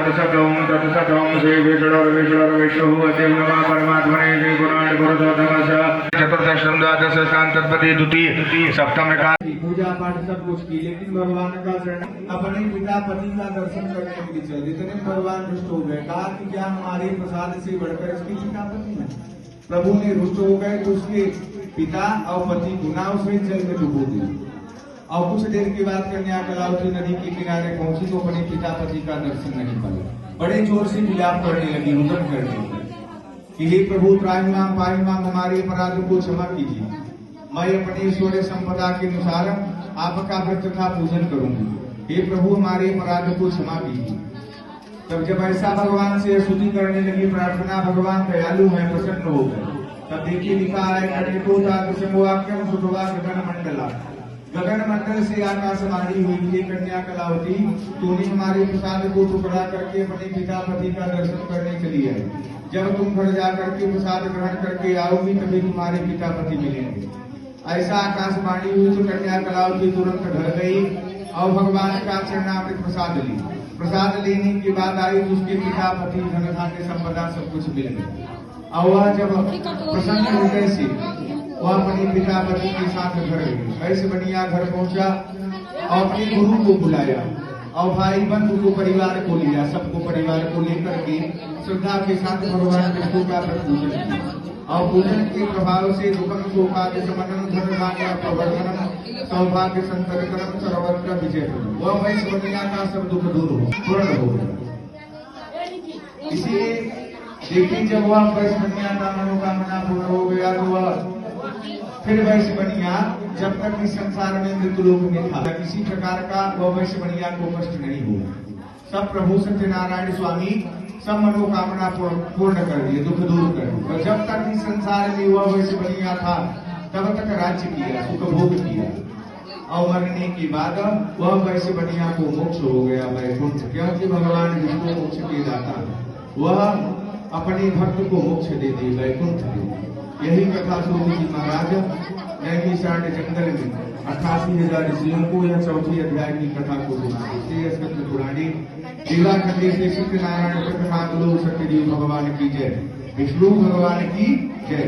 तत्सत ओम श्री विष्णु विष्णु देव नमः परमात्मने श्री गुणाण गुरुतोतमस चतुर्दशम द्वादश स्थान तत्पति द्वितीय सप्तम एकादशी पूजा पाठ सब कुछ की, लेकिन भगवान का शरण अपने पिता पति का दर्शन करने के लिए चले। जितने भगवान रुष्ट हो गए, कहा कि क्या हमारे प्रसाद से बढ़कर इसकी पिता पति है। प्रभु ने रुष्ट हो गए तो उसके पिता और पति को नाव से जल में डुबो दिया। और कुछ देर के बाद कन्या कलावती नदी के किनारे पहुंची तो अपने पिता पति का दर्शन नहीं पाया। बड़े जोर से विलाप करने लगी, रुदन करने लगी कि हे प्रभु त्राहिमाम पाहिमाम, हमारे अपराध को क्षमा कीजिए। मैं अपने ईश्वरीय संपदा के अनुसार आपका व्रत तथा पूजन करूंगी। हे प्रभु हमारे अपराध को क्षमा कीजिए। तब जब ऐसा भगवान से स्तुति करने लगी, प्रार्थना, भगवान दयालु है, प्रसन्न हो गए। तब देखिए लिखा है गगन मंडल से आकाशवाणी हुई थी, कन्या कलावती तूने हमारे प्रसाद को टुकड़ा करके अपने पिता पति का दर्शन करने चली है। जब तुम घर जाकर के प्रसाद ग्रहण करके आओगी तभी तुम्हारे पिता पति मिलेंगे। ऐसा आकाशवाणी हुई तो कन्या कलावती तुरंत घर गई और भगवान का चरणामृत प्रसाद ली। प्रसाद लेने के बाद आई तो उसके पिता पति धन धान्य संपदा सब कुछ मिल गया। और वह जब प्रसन्न हृदय से वह अपने पिता पति के साथ घर गई। वैश्य बनिया घर पहुंचा और अपने गुरु को बुलाया और भाई बंधु को परिवार को लिया। सबको परिवार को लेकर के श्रद्धा के साथ भगवान विष्णु का पूजन किया। और पूजन के प्रभाव से दुखम शोकादि शमनम धन धान्य प्रवर्धनम सौभाग्य संतर्कनम सर्वत्र विजय। वह वैश्य बनिया का सब दुख दूर हो पूर्ण हो गया। इसीलिए देखिए जब वह वैश्य बनिया का मनोकामना पूर्ण हो गया तो वह फिर वैश्य बनिया जब तक इस संसार में मृत्युलोक में था किसी प्रकार का वह वैश्य बनिया को कष्ट नहीं हुआ। सब प्रभु सत्यनारायण स्वामी सब मनोकामना पूर्ण कर दिए, दुख दूर कर दिए। और जब तक इस संसार में वह वैश्य बनिया था तब तक राज्य किया, सुख भोग किया। और मरने के बाद वह वैश्य बनिया को मोक्ष हो गया वैकुंठ, क्योंकि भगवान विष्णु मोक्ष के दाता वह अपने भक्त को मोक्ष दे दे, वैकुंठ दे। यही कथा सूर्य जी महाराज नैमिषारण्य जंगल में 88,000 ऋषियों को यह चौथी अध्याय की कथा को सुनाते पुरानी सेवा करने से सत्यनारायण सत्यनाथ सत्यदेव भगवान की जय, विष्णु भगवान की जय।